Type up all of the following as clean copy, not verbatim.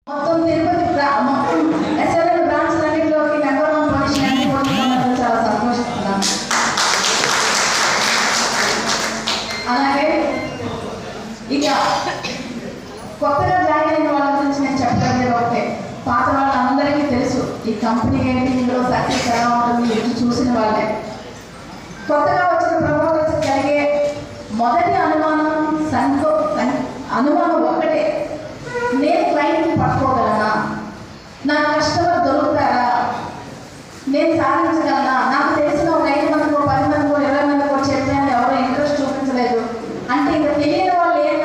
మొత్తం తిరుపతి మొత్తం SRL బ్రాంచ్లన్నింటిలోకి number 1 position పొందుతున్నందుకు చాలా సంతోషిస్తున్నాను. అలాగే ఇక కొత్తగా జాయిన్ అయిన వాళ్ళ గురించి నేను చెప్పలేదు. ఒకటే పాత వాళ్ళందరికీ తెలుసు ఈ కంపెనీ ఏంటి, ఇందులో సక్సెస్ ఎలా ఉంటుంది ఇది చూసిన వాళ్ళే. కొత్తగా వచ్చిన ప్రమోటర్స్ కలిగే మొదటి అనుమానం ఒకటే, నేను క్లయింట్ని పట్టుకోగలనా, నా కస్టమర్ దొరుకుతారా, నేను సాధించగలనా. నాకు తెలిసిన ఒక 5 మందికో 10 మందికో 20 మందికో చెప్పాను, ఎవరో ఇంట్రెస్ట్ చూపించలేదు అంటే ఇంకా తెలియని వాళ్ళు ఏం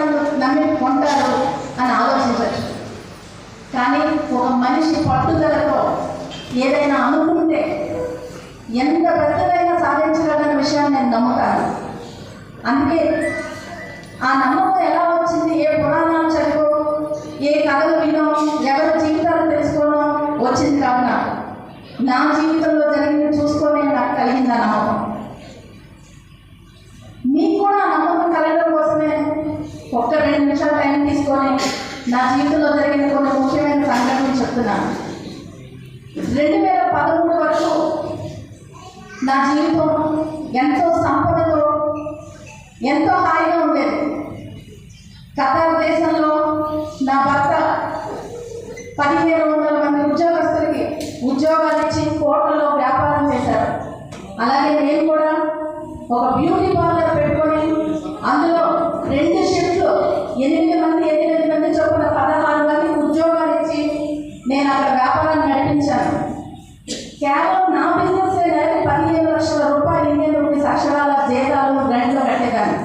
నమ్మి కొంటారు అని ఆలోచించచ్చు. కానీ ఒక మనిషి పట్టుదలతో ఏదైనా అనుకుంటే ఎంత పెద్దదైనా సాధించగలన్న విషయాన్ని నేను నమ్ముతాను. అందుకే ఆ నమ్మకం ఎలా వచ్చింది, ఏ పురాణాలు చదివో, ఏ కథలు వినో, ఎవరి జీవితాలు తెలుసుకోవడం వచ్చింది కాదు. నా జీవితంలో జరిగింది చూసుకొని నాకు కలిగింది ఆ నమ్మకం. మీకు కూడా ఆ నమ్మకం కలగడం కోసమే ఒక్క 2 నిమిషాలు టైం తీసుకొని నా జీవితంలో జరిగిన కొన్ని ముఖ్యమైన సంఘటనలు చెప్తున్నాను. 2013 వరకు నా జీవితం ఎంతో సంపదతో ఎంతో హాయిగా ఉండేది. ఖతార్ దేశంలో నా భర్త 1500 మంది ఉద్యోగస్తులకి ఉద్యోగాలు ఇచ్చి కోట్లలో వ్యాపారం చేశారు. అలాగే నేను కూడా ఒక బ్యూటీ పార్లర్ పెట్టుకొని అందులో 2 షిఫ్ట్లు 8 మంది చొప్పున 16 మందికి ఉద్యోగాలు ఇచ్చి నేను అక్కడ వ్యాపారాన్ని నడిపించాను. కేవలం నా బిజినెస్ 15 లక్షల రూపాయలు ఇండియన్ రూపీస్ అక్షరాల జీతాలు రెంట్లో కట్టేదాన్ని.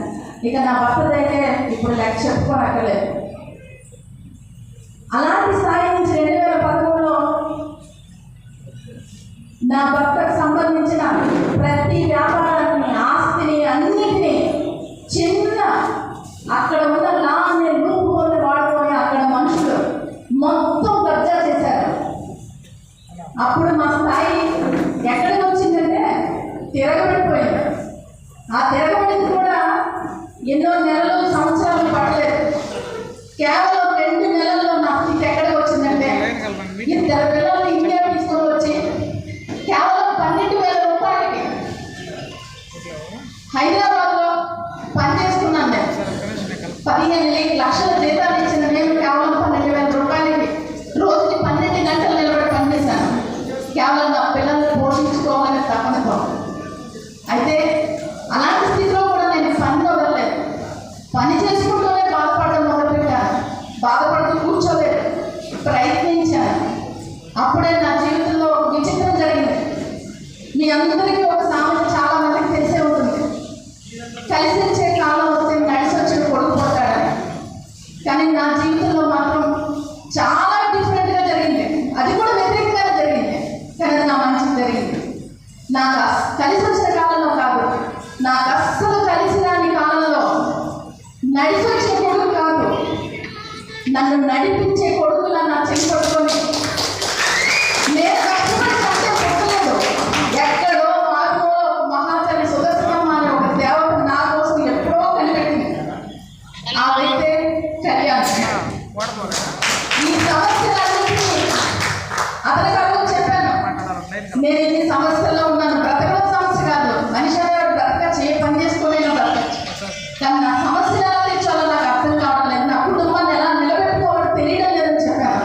ఇక నా భర్తదైతే ఇప్పుడు లెక్క చెప్పుకోనక్కర్లేదు. అలాంటి స్థాయి నుంచి 2013లో నా భర్తకు సంబంధించిన ప్రతి వ్యాపారాన్ని, ఆస్తిని, అన్నిటినీ చిన్న అక్కడ ఉన్న లాన్ని రూపుకొని వాడుకొని అక్కడ మనుషులు మొత్తం కబ్జా చేశారు. అప్పుడు మా స్థాయి ఎక్కడికి వచ్చిందంటే తిరగబడిపోయింది. ఆ తిరగబడింది కూడా ఎన్నో నెలలు, సంవత్సరాలు పడలేదు. కేవలం 2 నెలల్లో నా స్థితి ఎక్కడికి వచ్చిందంటే 2 పిల్లల్ని ఇండియా తీసుకొని వచ్చి కేవలం 12,000 రూపాయలకి హైదరాబాద్లో పనిచేస్తున్నాను. నేను 15 లక్షల జీతాలు ఇచ్చిన నేను కేవలం 12,000 రూపాయలకి రోజుకి 12 గంటలు నిలబడి పనిచేశాను. కేవలం నా పిల్లల్ని పోషించుకోవాలని తప్పనితో. అయితే అలాంటి స్థితిలో కూడా నేను పని వదలలేదు. పని చేసుకుంటూనే బాధపడడం మొదలుపెట్టాను. బాధపడుతూ కూర్చోలేదు, ప్రయత్నించాను. అప్పుడే నా జీవితంలో విచిత్రం జరిగింది. మీ అందరికీ ఒక సామెత చాలా మందికి తెలిసే ఉంటుంది, కలిసి వచ్చే కాలం వస్తే నడిచి వచ్చిన కొడుకు పోతాడని. కానీ నా జీవితంలో మాత్రం చాలా డిఫరెంట్గా జరిగింది. అది కూడా వ్యతిరేకంగా జరిగింది, కానీ అది నా మంచిగా జరిగింది. నాకు కలిసి వచ్చిన కాలంలో కాదు, నాకు అస్సలు కలిసి రాని కాలంలో నడిచి వచ్చే కొడుకు కాదు, నన్ను నడిపించే కొడుకులా నా చెయ్యి పట్టుకొని నేను కష్టపడి కంటే పెట్టలేదు. ఎక్కడో మారుమో మహాచరి సుదర్శనమ్మ అనే ఒక దేవత నా కోసం ఎప్పుడో కనిపెట్టింది. ఆ వ్యక్తే కళ్యాణ్. ఈ సమస్యలన్నింటినీ అతని కాదు చెప్పాను. నేను ఇన్ని సమస్యల్లో ఉన్నాను. బ్రతకడం సమస్య కాదు, మనిషి అనేవాడు బ్రతకచ్చు, ఏ పని చేసుకోలేనో బ్రతకచ్చు. కానీ నా సమస్యలు ఎలా తెచ్చాలో నాకు అర్థం కావడం లేదు. నా కుటుంబాన్ని ఎలా నిలబెట్టుకోవాలో తెలియడం లేదని చెప్పాను.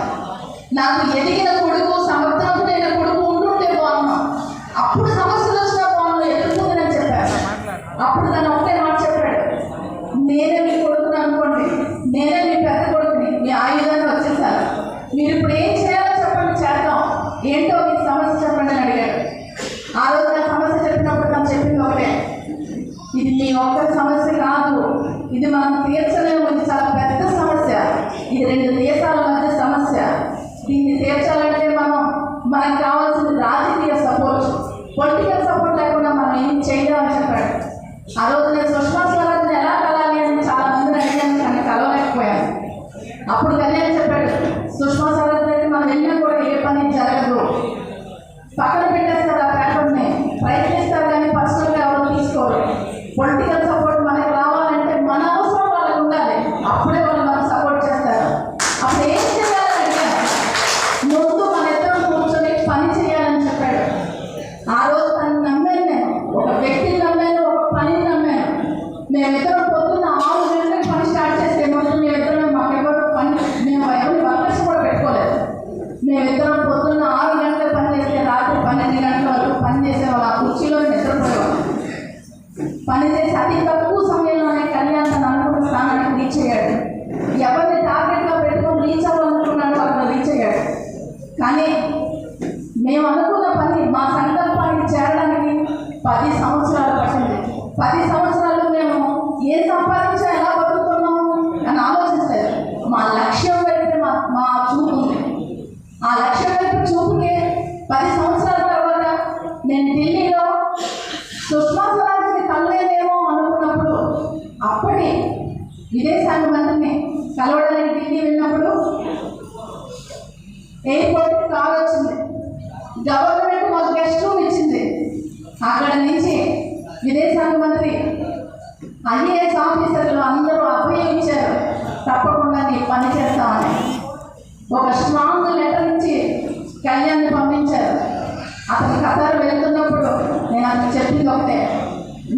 నాకు ఎదిగిన కొడుకు, సమర్థవంతుడైన కొడుకు ఉంటుంటే బాగున్నాం, అప్పుడు సమస్యలు వచ్చినా బాగున్నాం, ఎదుర్కొందని చెప్పాను. అప్పుడు తను ఒకటే మాట చెప్పాడు, నేనే మీ కొడుకుని అనుకోండి, నేనే మీ పెద్ద కొడుకుని, మీ ఆయుధాన్ని వచ్చేసారు, మీరు ఇప్పుడు ఏం చేయాలో చెప్పండి, చేద్దాం, ఏంటో మీ సమస్య చెప్పండి అని అడిగాడు. ఆ రోజు నా సమస్య చెప్పినప్పుడు తను చెప్పింది ఒకటే, ఇది మీ ఒక్క సమస్య కాదు, ఇది మనం తీర్చలేము, ఇది చాలా పెద్ద సమస్య, ఇది 2 దేశాల మధ్య సమస్య. దీన్ని తీర్చాలంటే మనకు కావాల్సిన రాజకీయ సపోర్ట్, పొలిటికల్ సపోర్ట్ లేకుండా మనం ఏం చేయలేమని చెప్పాడు. ఆ రోజు నేను సుష్మా స్వరాజ్ని ఎలా కలాలి అని చాలా మందిని అడిగాను, కానీ కలవలేకపోయాను. అప్పుడు కళ్యాణ్ చెప్పాడు, సుష్మా స్వరాజ్ దగ్గర మనం వెళ్ళినా కూడా ఏ పని జరగదు, పక్కన పెట్టేస్తారు, ఆ పేపర్ని ప్రయత్నిస్తారు కానీ పర్సనల్గా ఎవరు తీసుకోరు. పొలిటికల్ సపోర్ట్ మనకు రావాలంటే మన అవసరం వాళ్ళకు ఉండాలి, అప్పుడే వాళ్ళు మనకు సపోర్ట్ చేస్తారు. అప్పుడు ఏం చేయాలని అడిగాను. కానీ మేము అనుకున్న పని మా సంకల్పానికి చేరడానికి 10 సంవత్సరాలు పట్టింది. 10 సంవత్సరాలు మేము ఏ సంపాదించా ఎలా బతుకుతున్నాము అని ఆలోచించలేదు. మా లక్ష్యం వైపు మా చూపు ఉంది. ఆ లక్ష్యం వైపు చూపుకే 10 సంవత్సరాల తర్వాత నేను ఢిల్లీలో సుష్మా స్వరాజ్ని కలలేనేమో అనుకున్నప్పుడు అప్పటి విదేశాంగ మంత్రిని కలవడానికి ఢిల్లీ వెళ్ళినప్పుడు ఎయిర్పోర్ట్కి కాల్ వచ్చింది. గవర్నమెంట్ మాకు గెస్ట్ రూమ్ ఇచ్చింది. అక్కడ నుంచి విదేశాంగ మంత్రి ఐఏఎస్ ఆఫీసర్లు అందరూ అభయం ఇచ్చారు, తప్పకుండా నీ పని చేస్తామని. ఒక స్ట్రాంగ్ లెటర్ నుంచి కళ్యాణ్ని పంపించారు. అతను ఖతార్ వెళ్తున్నప్పుడు నేను అతను చెప్పింది ఒకటే,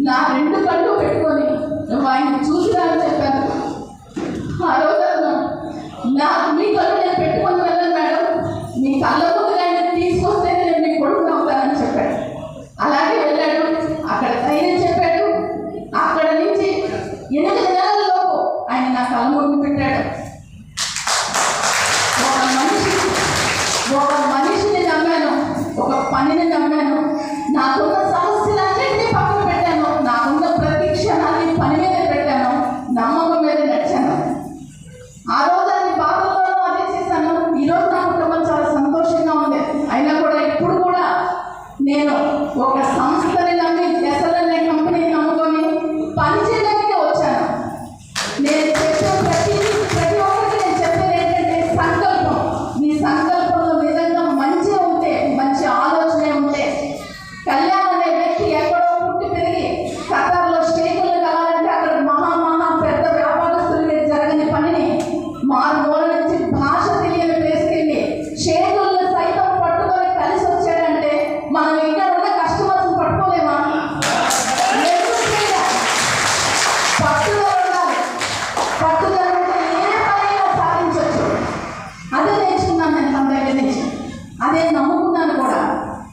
నా 2 కళ్ళు పెట్టుకొని నువ్వు ఆయన చూసిరా అని చెప్పాను. ఆ రోజు మీ కళ్ళు నేను పెట్టుకొని వెళ్ళను మేడం, మీ కళ్ళ ముందు ఆయన తీసుకొస్తే నేను మీ కొడుకు అవుతానని చెప్పాడు. అలాగే వెళ్ళాడు, అక్కడ ధైర్యం చెప్పాడు. అక్కడ నుంచి 8 నెలలలోపు ఆయన నా కళ్ళ ముందు పెట్టాడు. ఒక మనిషిని నమ్మాను, ఒక పనిని నమ్మాను. నాకున్న సమస్యలన్నింటినీ పక్కన పెట్టాను. నాకున్న ప్రతి క్షణాన్ని పని మీద పెట్టాను, నమ్మకం మీద నడిచాను. ఆ రోజు అన్ని బాధల్లోనూ అదే చేశాను. ఈరోజు నా కుటుంబం చాలా సంతోషంగా ఉంది. అయినా కూడా ఇప్పుడు కూడా నేను ఒక సంస్థని నమ్మి ఎస్ఎల్ఎన్ఏ కంపెనీని నమ్ముకొని పని చేయడానికే వచ్చాను. నేను చెప్పే ప్రతి ఒక్కరికి నేను చెప్పేది ఏంటంటే సంకల్పం. మీ సంకల్పంలో నిజంగా మంచి ఉంటే, మంచి ఆలోచనే ఉంటే, కళ్యాణ్ అనే వ్యక్తి ఎక్కడో పుట్టి పెరిగి ఖతార్లో స్టేకులను కలాలంటే అక్కడ మహా పెద్ద వ్యాపారస్తుల మీద జరగని పనిని మారుమూల నుంచి భాష తెలియని ప్లేస్కెళ్ళి షేకులను సైతం పట్టుకొని కలిసి వచ్చాడంటే మనం ఇక్కడ ఉన్న కస్టమర్స్ పట్టుకోలేమా? పట్టుదల ఉండాలి. పట్టుదల ఉంటే ఏ పనైనా సాధించవచ్చు. అదే నేర్చుకున్నాను నేను మన దగ్గర నుంచి, అదే నమ్ముకున్నాను కూడా.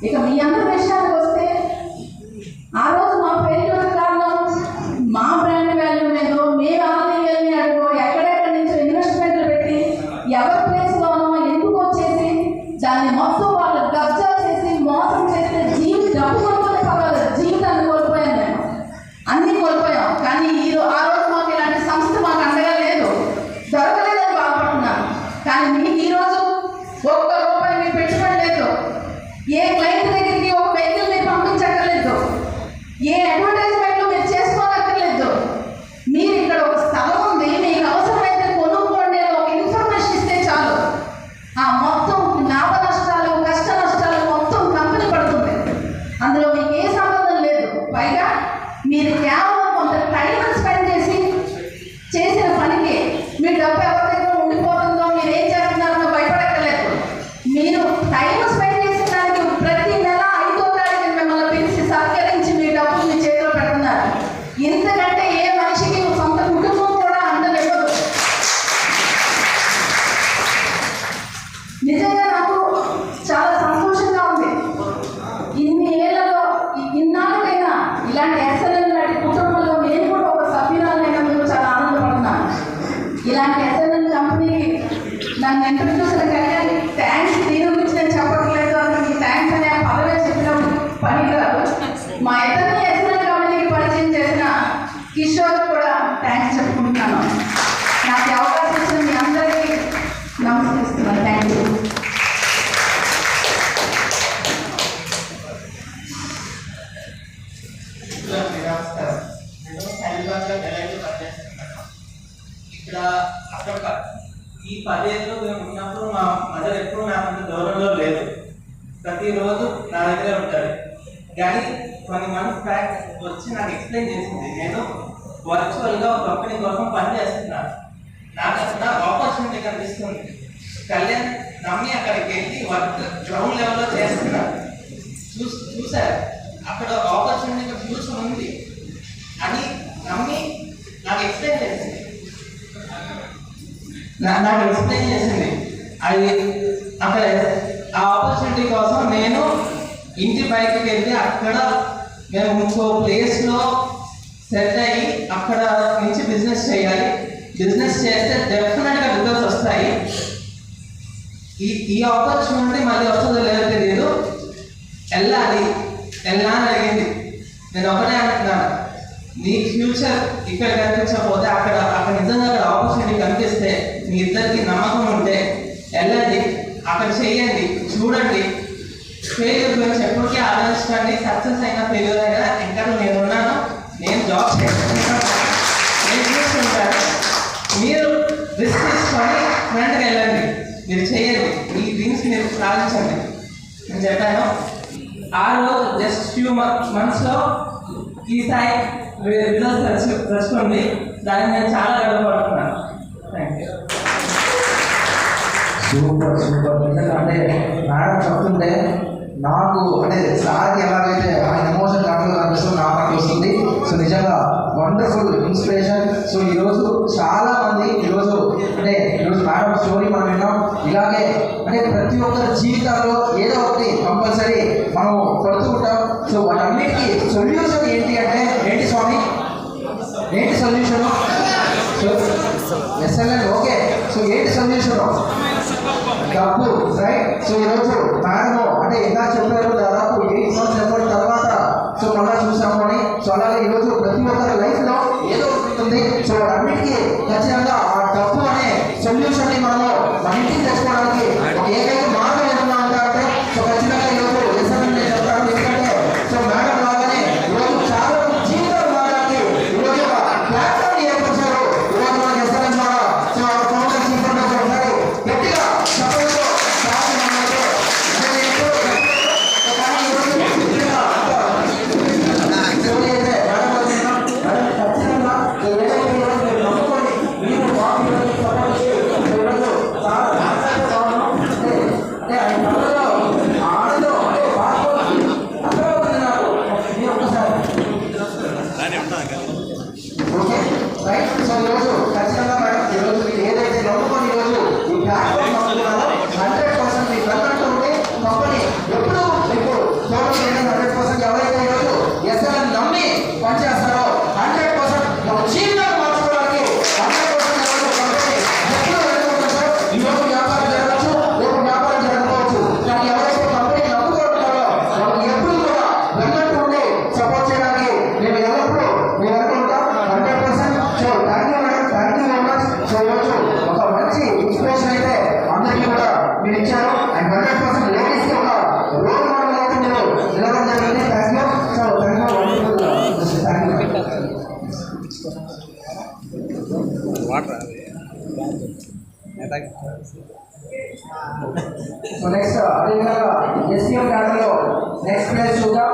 ఇక మీ అందరి విషయానికి వస్తే, ఆ రోజు మా ఫెయిల్యూర్ కారణం మా బ్రాండ్ వాల్యూ లేదో, మేము ఆదాయాన్ని అడుగు ఎక్కడెక్కడి నుంచో ఇన్వెస్ట్మెంట్లు పెట్టి ఎవరి ప్లేస్లోనో ఎందుకు వచ్చేసి దాన్ని మొత్తం వాళ్ళు కబ్జా చేసి మోసం చేస్తే డబ్బు కొనుక్కొని పర్వాలేదు, జీవితాన్ని కోల్పోయాను. నేను అన్నీ కోల్పోయాం. కానీ ఆ రోజు మాకు ఇలాంటి సంస్థ మాకు అండగా లేదు, దొరకలేదని బాధపడుతున్నాను. కానీ మీకు ఈరోజు ₹1 మీరు పెట్టుబడి లేదు, ఏ క్లయింట్ దగ్గరికి ఒక వెహికల్ మీరు పంపించక్కర్లేదు, ఏ అడ్వర్టైజ్మెంట్లు మీరు చేసుకోనక్కర్లేదు. మీరు ఇక్కడ ఒక స్థలం ఉంది, మీకు అవసరమైతే కొనుక్కోండి ఒక ఇన్ఫర్మేషన్ ఇస్తే చాలు. ఆ మొత్తం లాభ నష్టాలు, కష్ట నష్టాలు మొత్తం కంపెనీ పడుతుంది. అందులో మీకు ఏ సంబంధం లేదు. పైగా మీరు కేవలం కొంత టైం స్పెండ్ చేసి చేసిన పనికి మీ డబ్బు ఎవరి దగ్గర ఉండిపోతుందో, మీరు ఏం చేస్తున్నారో భయపడక్కర్లేదు. మీరు టైం స్పెండ్ చేసిన దానికి ప్రతి నెల 5వ తారీఖున మిమ్మల్ని పిలిచి సత్కరించి మీ డబ్బులు మీ చేతిలో పెడుతున్నారు. ఇంతకంటే ఏ మనిషికి సొంత కుటుంబం కూడా అందలేదు. నిజంగా నాకు చాలా సంతోషంగా ఉంది. ఇన్ని ఏళ్లలో ఇన్నాళ్ళకైనా ఇలాంటి ఎస్ఎల్ఎన్ లాంటి కుటుంబంలో నేను కూడా ఒక సభ్యురాలైనందుకు చాలా ఆనందపడుతున్నాను. ఇలాంటి ఎస్ఎల్ఎన్ కంపెనీకి నన్ను ఇంట్రడ్యూస్ చేయాలి. థ్యాంక్స్ దీని గురించి నేను చెప్పట్లేదు, అతనికి థ్యాంక్స్ అనే పదవే చెప్పిన పని కాదు. మా ఇద్దరిని ఎస్ఎల్ఎన్ కంపెనీకి పరిచయం చేసిన కిషోర్ కూడా థ్యాంక్స్ చెప్పుకుంటున్నాను. నాకు అవకాశం ఇచ్చిన మీ అందరికీ నమస్కరిస్తున్నాను. Thank you. నమస్కారం. నేను హైదరాబాద్లో బెల్లంలో పనిచేస్తున్నాను. ఇక్కడ అక్కడ ఈ 10 ఏళ్ళు మేము ఉన్నప్పుడు మా మదర్ ఎప్పుడు నా అంత దూరంలో లేదు, ప్రతిరోజు నా దగ్గర ఉంటాడు. కానీ కొన్ని మంత్స్ బ్యాక్ వచ్చి నాకు ఎక్స్ప్లెయిన్ చేసింది, నేను వర్చువల్గా ఒక కంపెనీ కోసం పనిచేస్తున్నాను, నాకు అక్కడ ఆపర్చునిటీ కనిపిస్తుంది. కళ్యాణ్ నమ్మి అక్కడికి వెళ్ళి వర్క్ గ్రౌండ్ లెవెల్లో చేస్తున్నాను. చూశారు అక్కడ ఆపర్చునిటీ ఫ్యూచర్ ఉంది అని నమ్మి నాకు ఎక్స్ప్లెయిన్ చేసింది. అది అక్కడ ఆ ఆపర్చునిటీ కోసం నేను ఇంటి బయటకు వెళ్ళి అక్కడ మేము ఇంకో ప్లేస్లో సెట్ అయ్యి అక్కడ నుంచి బిజినెస్ చేయాలి. బిజినెస్ చేస్తే డెఫినెట్గా రిజల్ట్స్ వస్తాయి. ఈ ఆపర్చునిటీ మళ్ళీ వస్తుందో లేదో తెలియదు. వెళ్ళాలి అని అడిగింది. నేను ఒకటే అంటున్నాను, నీ ఫ్యూచర్ ఇక్కడ కనిపించకపోతే అక్కడ నిజంగా అక్కడ ఆపర్చునిటీ కనిపిస్తే మీ ఇద్దరికి నమ్మకం ఉంటే వెళ్ళండి, అక్కడ చేయండి, చూడండి. ఫెయిల్యూర్ గురించి ఎప్పటికీ ఆలోచించండి. సక్సెస్ అయినా ఫెయిల్యూర్ అయినా ఇంకా నేనున్నాను, నేను జాబ్ చేస్తాను, నేను చూసుకుంటాను. మీరు రిస్క్ తీసుకొని ఫ్రంట్కి వెళ్ళండి, మీరు చేయండి, మీ డ్రీమ్స్ మీరు సాధించండి. నేను చెప్పాను ఆ రోజు జస్ట్ ఫ్యూ మంత్స్లో ఈ స్థాయి రిజల్ట్స్ తెచ్చుకోండి. దానికి నేను చాలా గర్వపడుతున్నాను. Thank you. Super super. నిజంగా అంటే మేడం చెప్తుంటే నాకు అంటే సార్కి ఎలాగైతే ఆయన ఎమోషన్ కంట్రోల్ కనిపిస్తుంది నాకు అట్లా వస్తుంది. సో నిజంగా వండర్ఫుల్ ఇన్స్పిరేషన్. సో ఈరోజు చాలా మంది ఈరోజు మేడం స్టోరీ మనం విన్నాం. ఇలాగే అంటే ప్రతి ఒక్కరి జీవితాల్లో ఏదో ఒకటి కంపల్సరీ మనం పడుతూ ఉంటాం. సో వాటన్నిటికీ సొల్యూషన్ ఏంటి అంటే ఏంటి స్వామి, ఏంటి సొల్యూషను? SLN okay. సో ఏంటి సొల్యూషను? డబ్బు, రైట్. సో ఈరోజు మేడం అంటే ఇంకా చెప్పారు దాదాపు 8 months ఎఫర్ట్ తర్వాత సో మళ్ళా చూసాము అని. సో అలాగే ఈరోజు ప్రతి ఒక్కరి లైఫ్లో ఏదో ఉంటుంది. సో అన్నిటికీ ఖచ్చితంగా ఆ డబ్బు అనే సొల్యూషన్ని మనము మన ఇంటికి తెచ్చుకోవడానికి ఒక ఏకైక మార్గం ఏమన్నా ఉంటారంటే సో ఖచ్చితంగా ఈరోజు ఎస్ఎల్ఎన్ నేను చెప్తాను. ఎందుకంటే సో మేడం లాగానే ఈరోజు చాలా జీవితాలు మారడానికి ఈరోజు ఒక ప్లాట్ఫామ్ ఏర్పరిచారు. ఈరోజు మనకి ఎస్ఎల్ఎన్ ద్వారా సో ఫౌండర్స్ ఇన్ఫర్మేషన్ ఉంటారు. గట్టిగా ఓకే రైట్. సో ఈరోజు ఖచ్చితంగా మేడం ఈరోజు మీరు ఏదైతే నమ్ముకొని ఈరోజు ఈ ప్లాట్ఫామ్ నమ్ముకున్నారో 100% మీ ప్రకటన ఉంటే కంపెనీ ఎప్పుడు మీకు తోడు చేయడం 100%. ఎవరైతే ఈరోజు ఎస్ఎల్ఎన్ నమ్మి పనిచేస్తారో 100% మన జీవితాన్ని మార్చుకోవడానికి 100% కంపెనీ ఎప్పుడు వెళ్ళిపోతారో. ఈరోజు వ్యాపారం జరగవచ్చు, రేపు వ్యాపారం జరగవచ్చు, కానీ ఎవరైతే కంపెనీ నమ్ముకుంటారో వాళ్ళకి ఎప్పుడు కూడా వెన్నట్టు ఉండి సపోర్ట్ చేయడానికి మేము ఎల్లప్పుడూ మీ వరకు ఉంటాం 100%. So thank you madam, thank you very much. So ఈరోజు ఒక మంచి ఇన్స్పిరేషన్ అయితే అందరికీ కూడా మీరు ఇచ్చారు. అండ్ 100% లేడీస్కి ఒక రోల్ మోడల్ అయితే మీరు నిలవడం జరిగింది. Thank you. So thank you, wonderful. Thank you. So next అదేవిధంగా ఎస్పీఎం క్యాడర్లో నెక్స్ట్ ప్లేస్ చూద్దాం.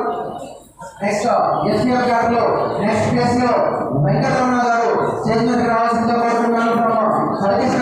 నెక్స్ట్ ఎస్పీఎం క్యాడర్లో నెక్స్ట్ ప్లేస్ లో వెంకటరమణ గారు స్టేజ్ మీదకి రావాల్సిందిగా కోరుతున్నాను. హరికృష్ణ